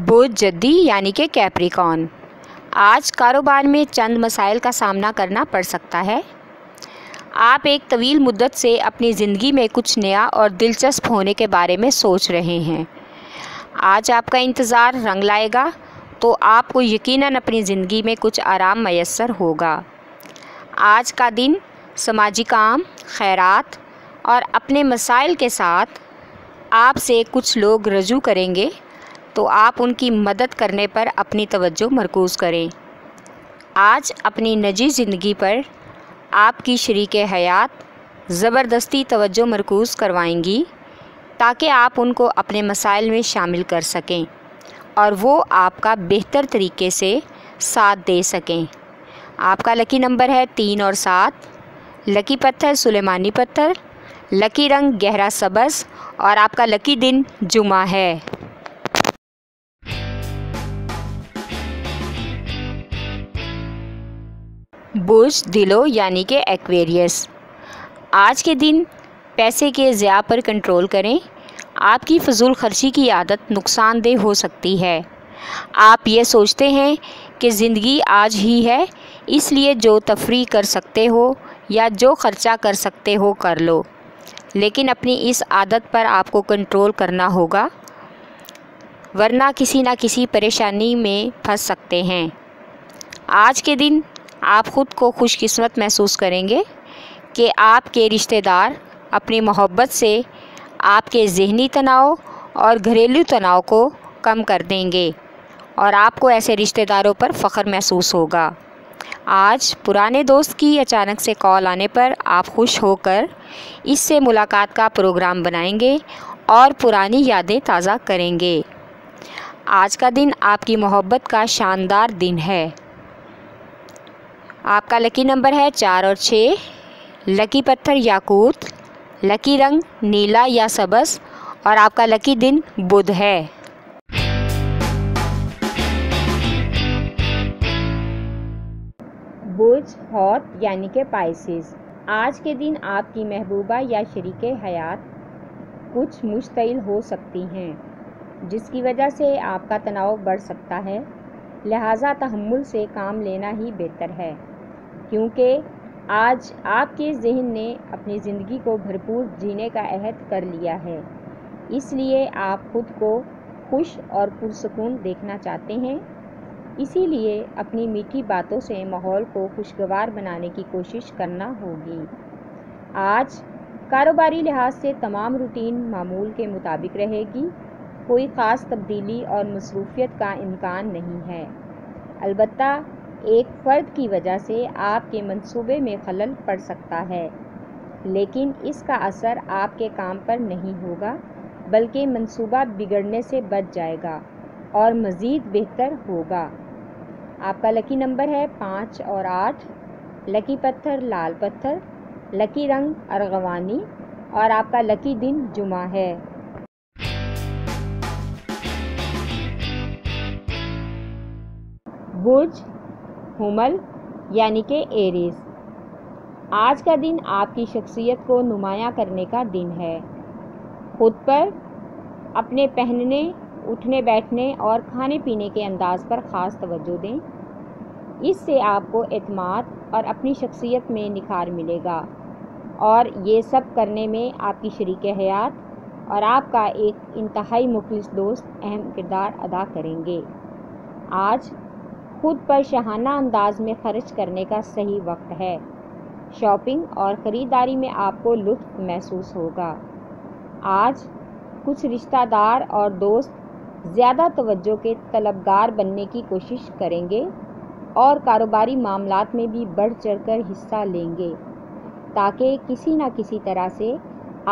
برج جدی یعنی کہ کیپریکارن، آج کاروبار میں چند مسائل کا سامنا کرنا پڑ سکتا ہے۔ آپ ایک طویل مدت سے اپنی زندگی میں کچھ نیا اور دلچسپ ہونے کے بارے میں سوچ رہے ہیں۔ آج آپ کا انتظار رنگ لائے گا تو آپ کو یقیناً اپنی زندگی میں کچھ آرام میسر ہوگا۔ آج کا دن سماجی کام، خیرات اور اپنے مسائل کے ساتھ آپ سے کچھ لوگ رجوع کریں گے تو آپ ان کی مدد کرنے پر اپنی توجہ مرکوز کریں۔ آج اپنی نجی زندگی پر آپ کی شریک حیات زبردستی توجہ مرکوز کروائیں گی تاکہ آپ ان کو اپنے مسائل میں شامل کر سکیں اور وہ آپ کا بہتر طریقے سے ساتھ دے سکیں۔ آپ کا لکی نمبر ہے 3 اور 7، لکی پتھر سلیمانی پتھر، لکی رنگ گہرا سبز اور آپ کا لکی دن جمعہ ہے۔ برج دلو یعنی کہ ایکویریس، آج کے دن پیسے کے ضیاع پر کنٹرول کریں۔ آپ کی فضول خرچی کی عادت نقصان دہ ہو سکتی ہے۔ آپ یہ سوچتے ہیں کہ زندگی آج ہی ہے، اس لیے جو تفریح کر سکتے ہو یا جو خرچہ کر سکتے ہو کر لو، لیکن اپنی اس عادت پر آپ کو کنٹرول کرنا ہوگا ورنہ کسی نہ کسی پریشانی میں پھنس سکتے ہیں۔ آج کے دن آپ خود کو خوش قسمت محسوس کریں گے کہ آپ کے رشتہ دار اپنی محبت سے آپ کے ذہنی تناؤ اور گھریلو تناؤ کو کم کر دیں گے اور آپ کو ایسے رشتہ داروں پر فخر محسوس ہوگا۔ آج پرانے دوست کی اچانک سے کال آنے پر آپ خوش ہو کر اس سے ملاقات کا پروگرام بنائیں گے اور پرانی یادیں تازہ کریں گے۔ آج کا دن آپ کی محبت کا شاندار دن ہے۔ آپ کا لکی نمبر ہے 4 اور 6، لکی پتھر یاقوت، لکی رنگ نیلا یا سبز اور آپ کا لکی دن بدھ ہے۔ برج حوت یعنی کہ پائسز، آج کے دن آپ کی محبوبہ یا شریک حیات کچھ مشتعل ہو سکتی ہیں جس کی وجہ سے آپ کا تناؤ بڑھ سکتا ہے، لہٰذا تحمل سے کام لینا ہی بہتر ہے کیونکہ آج آپ کے ذہن نے اپنی زندگی کو بھرپور جینے کا عہد کر لیا ہے، اس لیے آپ خود کو خوش اور پرسکون دیکھنا چاہتے ہیں، اسی لیے اپنی میٹھی باتوں سے ماحول کو خوشگوار بنانے کی کوشش کرنا ہوگی۔ آج کاروباری لحاظ سے تمام روٹین معمول کے مطابق رہے گی، کوئی خاص تبدیلی اور مصروفیت کا امکان نہیں ہے، البتہ ایک فرد کی وجہ سے آپ کے منصوبے میں خلل پڑ سکتا ہے، لیکن اس کا اثر آپ کے کام پر نہیں ہوگا بلکہ منصوبہ بگڑنے سے بچ جائے گا اور مزید بہتر ہوگا۔ آپ کا لکی نمبر ہے 5 اور 8، لکی پتھر لال پتھر، لکی رنگ ارغوانی اور آپ کا لکی دن جمعہ ہے۔ برج حمل یعنی کہ ایریز، آج کا دن آپ کی شخصیت کو نمایاں کرنے کا دن ہے۔ خود پر، اپنے پہننے، اٹھنے بیٹھنے اور کھانے پینے کے انداز پر خاص توجہ دیں، اس سے آپ کو اعتماد اور اپنی شخصیت میں نکھار ملے گا اور یہ سب کرنے میں آپ کی شریک حیات اور آپ کا ایک انتہائی مخلص دوست اہم کردار ادا کریں گے۔ آج خود پر شاہانہ انداز میں خرچ کرنے کا صحیح وقت ہے، شاپنگ اور خریداری میں آپ کو لطف محسوس ہوگا۔ آج کچھ رشتہ دار اور دوست زیادہ توجہ کے طلبگار بننے کی کوشش کریں گے اور کاروباری معاملات میں بھی بڑھ چڑھ کر حصہ لیں گے تاکہ کسی نہ کسی طرح سے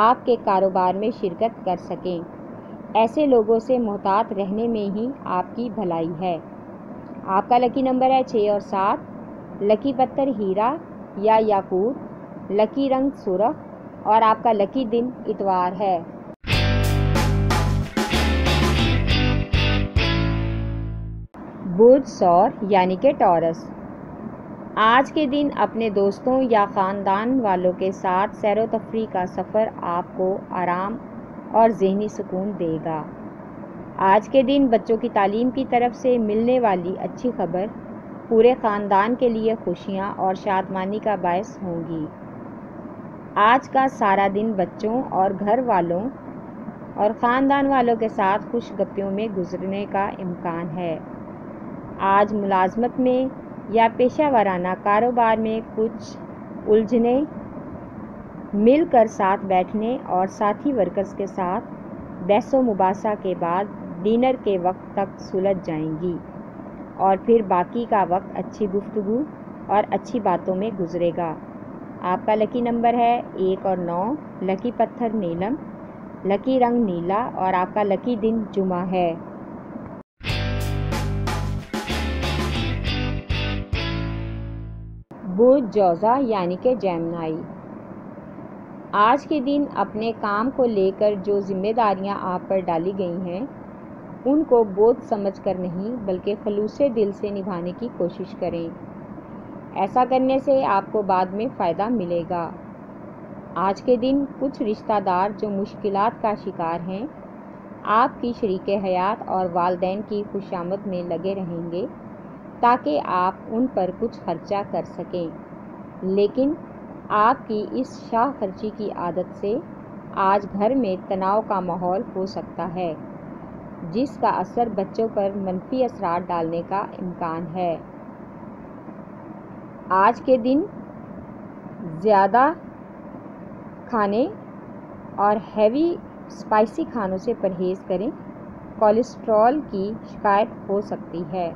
آپ کے کاروبار میں شرکت کر سکیں۔ ایسے لوگوں سے محتاط رہنے میں ہی آپ کی بھلائی ہے۔ آپ کا لکی نمبر ہے 6 اور 7، لکی پتھر ہیرا یا یاقوت، لکی رنگ سرخ اور آپ کا لکی دن اتوار ہے۔ برج ثور یعنی کہ ٹورس، آج کے دن اپنے دوستوں یا خاندان والوں کے ساتھ سیر و تفریح کا سفر آپ کو آرام اور ذہنی سکون دے گا۔ آج کے دن بچوں کی تعلیم کی طرف سے ملنے والی اچھی خبر پورے خاندان کے لیے خوشیاں اور شادمانی کا باعث ہوں گی۔ آج کا سارا دن بچوں اور گھر والوں اور خاندان والوں کے ساتھ خوش گپیوں میں گزرنے کا امکان ہے۔ آج ملازمت میں یا پیشہ ورانہ کاروبار میں کچھ الجھنیں مل کر ساتھ بیٹھنے اور ساتھی ورکرز کے ساتھ بحث و مباحثہ کے بعد ڈنر کے وقت تک سلجھ جائیں گی اور پھر باقی کا وقت اچھی گفتگو اور اچھی باتوں میں گزرے گا۔ آپ کا لکی نمبر ہے 1 اور 9، لکی پتھر نیلم، لکی رنگ نیلا اور آپ کا لکی دن جمعہ ہے۔ برج جوزہ یعنی کہ جیمنائی، آج کے دن اپنے کام کو لے کر جو ذمہ داریاں آپ پر ڈالی گئی ہیں ان کو بوجھ سمجھ کر نہیں بلکہ خلوص دل سے نبھانے کی کوشش کریں۔ ایسا کرنے سے آپ کو بعد میں فائدہ ملے گا۔ آج کے دن کچھ رشتہ دار جو مشکلات کا شکار ہیں آپ کی شریک حیات اور والدین کی خوشامد میں لگے رہیں گے تاکہ آپ ان پر کچھ خرچہ کر سکیں، لیکن آپ کی اس شاہ خرچی کی عادت سے آج گھر میں تناؤ کا ماحول ہو سکتا ہے جس کا اثر بچوں پر منفی اثرات ڈالنے کا امکان ہے۔ آج کے دن زیادہ کھانے اور ہیوی اسپائسی کھانوں سے پرہیز کریں، کولیسٹرول کی شکایت ہو سکتی ہے۔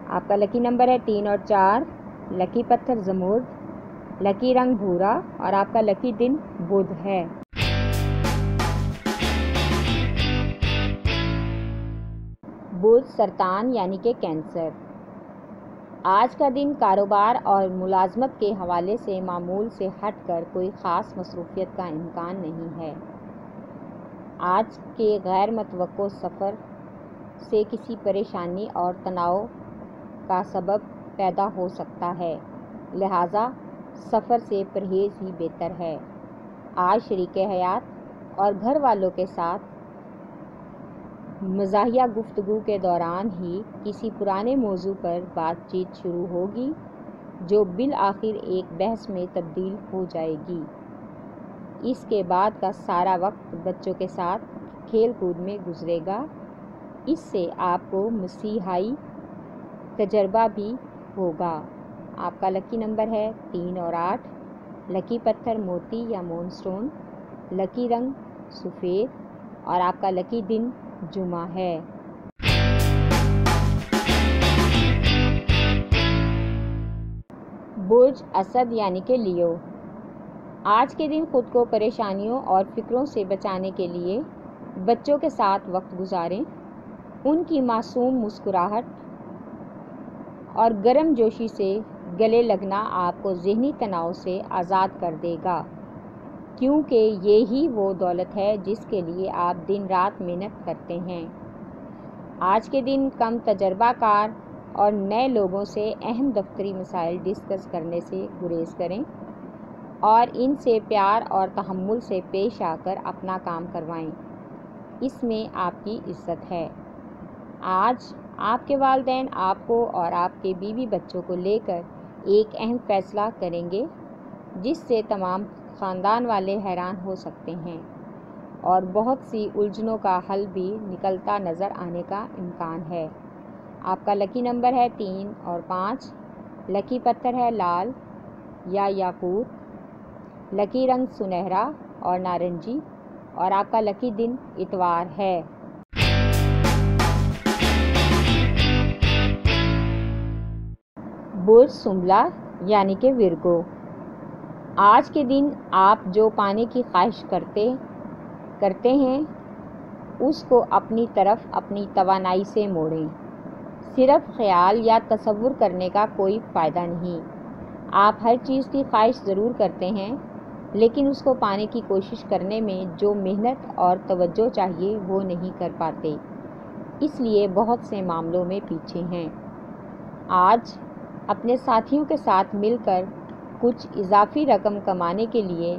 آپ کا لکی نمبر ہے 3 اور 4، لکی پتھر زمرد، لکی رنگ بھورا اور آپ کا لکی دن بدھ ہے۔ برج سرطان یعنی کہ کینسر، آج کا دن کاروبار اور ملازمت کے حوالے سے معمول سے ہٹ کر کوئی خاص مصروفیت کا امکان نہیں ہے۔ آج کے غیر متوقع سفر سے کسی پریشانی اور تناؤ کا سبب پیدا ہو سکتا ہے، لہذا سفر سے پرہیز ہی بہتر ہے۔ آج شریک حیات اور گھر والوں کے ساتھ مزاحیہ گفتگو کے دوران ہی کسی پرانے موضوع پر بات چیت شروع ہوگی جو بالآخر ایک بحث میں تبدیل ہو جائے گی۔ اس کے بعد کا سارا وقت بچوں کے ساتھ کھیل کود میں گزرے گا، اس سے آپ کو مسیحائی تجربہ بھی ہوگا۔ آپ کا لکی نمبر ہے 3 اور 8، لکی پتھر موتی یا مون سٹون، لکی رنگ سفید اور آپ کا لکی دن جمعہ ہے۔ برج اسد یعنی کہ لیو، آج کے دن خود کو پریشانیوں اور فکروں سے بچانے کے لیے بچوں کے ساتھ وقت گزاریں۔ ان کی معصوم مسکراہٹ اور گرم جوشی سے گلے لگنا آپ کو ذہنی تناؤ سے آزاد کر دے گا، کیونکہ یہی وہ دولت ہے جس کے لیے آپ دن رات محنت کرتے ہیں۔ آج کے دن کم تجربہ کار اور نئے لوگوں سے اہم دفتری مسائل ڈسکس کرنے سے گریز کریں اور ان سے پیار اور تحمل سے پیش آ کر اپنا کام کروائیں، اس میں آپ کی عزت ہے۔ آج آپ کے والدین آپ کو اور آپ کے بیوی بچوں کو لے کر ایک اہم فیصلہ کریں گے جس سے تمام خاندان والے حیران ہو سکتے ہیں اور بہت سی الجھنوں کا حل بھی نکلتا نظر آنے کا امکان ہے۔ آپ کا لکی نمبر ہے 3 اور 5، لکی پتھر ہے لال یا یاقوت، لکی رنگ سنہرا اور نارنجی اور آپ کا لکی دن اتوار ہے۔ برج سنبلا یعنی کہ ورگو، آج کے دن آپ جو پانے کی خواہش کرتے ہیں اس کو اپنی طرف اپنی توانائی سے موڑیں۔ صرف خیال یا تصور کرنے کا کوئی فائدہ نہیں۔ آپ ہر چیز کی خواہش ضرور کرتے ہیں لیکن اس کو پانے کی کوشش کرنے میں جو محنت اور توجہ چاہیے وہ نہیں کر پاتے، اس لیے بہت سے معاملوں میں پیچھے ہیں۔ آج اپنے ساتھیوں کے ساتھ مل کر کچھ اضافی رقم کمانے کے لیے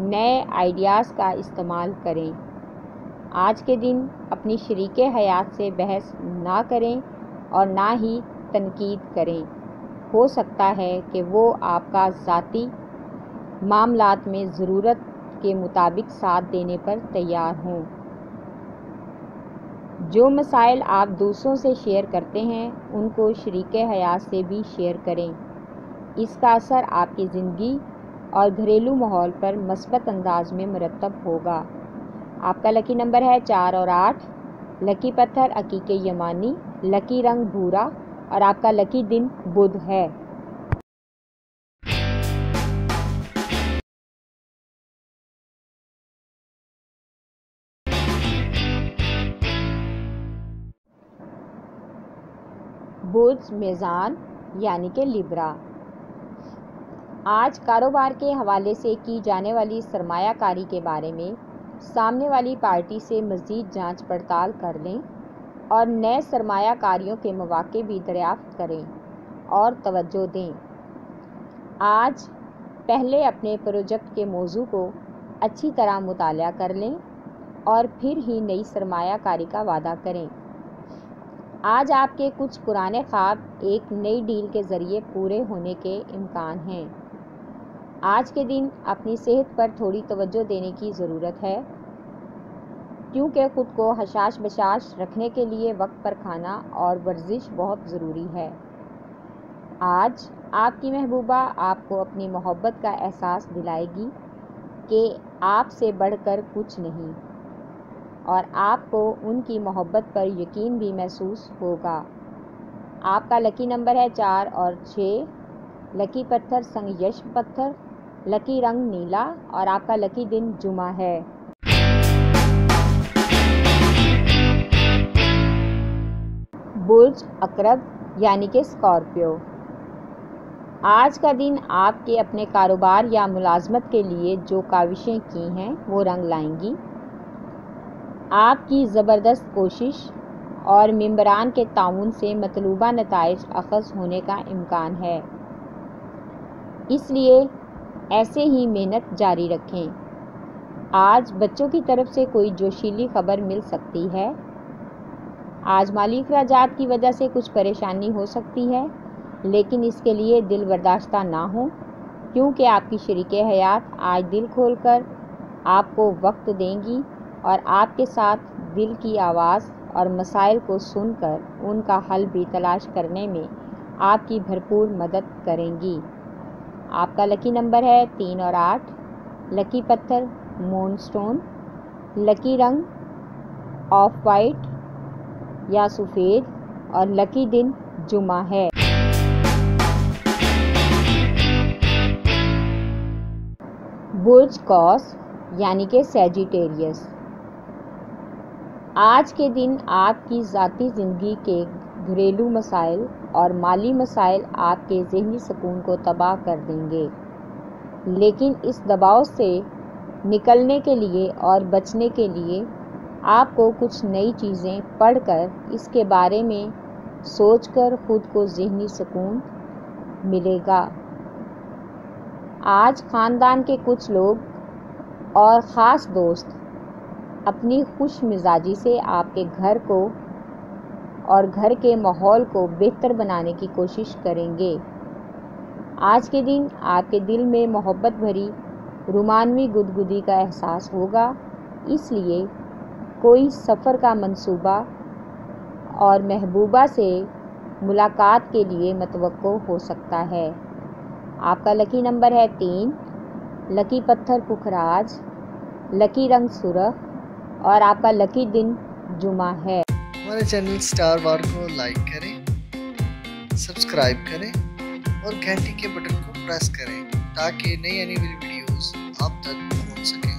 نئے آئیڈیاز کا استعمال کریں۔ آج کے دن اپنی شریک حیات سے بحث نہ کریں اور نہ ہی تنقید کریں۔ ہو سکتا ہے کہ وہ آپ کا ذاتی معاملات میں ضرورت کے مطابق ساتھ دینے پر تیار ہوں۔ جو مسائل آپ دوسروں سے شیئر کرتے ہیں ان کو شریک حیات سے بھی شیئر کریں۔ اس کا اثر آپ کی زندگی اور گھریلو ماحول پر مثبت انداز میں مرتب ہوگا۔ آپ کا لکی نمبر ہے 4 اور 8۔ لکی پتھر عقیق یمانی، لکی رنگ بھورا اور آپ کا لکی دن بدھ ہے۔ برج میزان یعنی کہ لیبرا، آج کاروبار کے حوالے سے کی جانے والی سرمایہ کاری کے بارے میں سامنے والی پارٹی سے مزید جانچ پڑتال کر لیں اور نئے سرمایہ کاریوں کے مواقع بھی دریافت کریں اور توجہ دیں۔ آج پہلے اپنے پروجیکٹ کے موضوع کو اچھی طرح مطالعہ کر لیں اور پھر ہی نئی سرمایہ کاری کا وعدہ کریں۔ آج آپ کے کچھ پرانے خواب ایک نئی ڈیل کے ذریعے پورے ہونے کے امکان ہیں۔ آج کے دن اپنی صحت پر تھوڑی توجہ دینے کی ضرورت ہے، کیونکہ خود کو حشاش بشاش رکھنے کے لیے وقت پر کھانا اور ورزش بہت ضروری ہے۔ آج آپ کی محبوبہ آپ کو اپنی محبت کا احساس دلائے گی کہ آپ سے بڑھ کر کچھ نہیں، اور آپ کو ان کی محبت پر یقین بھی محسوس ہوگا۔ آپ کا لکی نمبر ہے 4 اور 6۔ لکی پتھر سنگ یش پتھر، لکی رنگ نیلا اور آپ کا لکی دن جمعہ ہے۔ برج عقرب یعنی کہ اسکارپیو، آج کا دن آپ کے اپنے کاروبار یا ملازمت کے لیے جو کاوشیں کی ہیں وہ رنگ لائیں گی۔ آپ کی زبردست کوشش اور ممبران کے تعاون سے مطلوبہ نتائج اخذ ہونے کا امکان ہے، اس لیے ایسے ہی محنت جاری رکھیں۔ آج بچوں کی طرف سے کوئی جوشیلی خبر مل سکتی ہے۔ آج مالی اخراجات کی وجہ سے کچھ پریشانی ہو سکتی ہے، لیکن اس کے لیے دل برداشتہ نہ ہوں، کیونکہ آپ کی شریک حیات آج دل کھول کر آپ کو وقت دیں گی اور آپ کے ساتھ دل کی آواز اور مسائل کو سن کر ان کا حل بھی تلاش کرنے میں آپ کی بھرپور مدد کریں گی۔ آپ کا لکی نمبر ہے 3 اور 8۔ لکی پتھر مون سٹون، لکی رنگ آف وائٹ یا سفید اور لکی دن جمعہ ہے۔ برج قوس یعنی کہ سیجیٹیریس، آج کے دن آپ کی ذاتی زندگی کے گھریلو مسائل اور مالی مسائل آپ کے ذہنی سکون کو تباہ کر دیں گے، لیکن اس دباؤ سے نکلنے کے لیے اور بچنے کے لیے آپ کو کچھ نئی چیزیں پڑھ کر اس کے بارے میں سوچ کر خود کو ذہنی سکون ملے گا۔ آج خاندان کے کچھ لوگ اور خاص دوست اپنی خوش مزاجی سے آپ کے گھر کو اور گھر کے ماحول کو بہتر بنانے کی کوشش کریں گے۔ آج کے دن آپ کے دل میں محبت بھری رومانوی گدگدی کا احساس ہوگا، اس لیے کوئی سفر کا منصوبہ اور محبوبہ سے ملاقات کے لیے متوقع ہو سکتا ہے۔ آپ کا لکی نمبر ہے 3۔ لکی پتھر پکھراج، لکی رنگ سرخ اور آپ کا لکی دن جمعہ ہے۔ ہمارے چینل سٹار وار کو لائک کریں، سبسکرائب کریں اور گھنٹی کے بٹن کو پریس کریں تاکہ نئی آنے والی ویڈیوز آپ تک پہنچ سکیں۔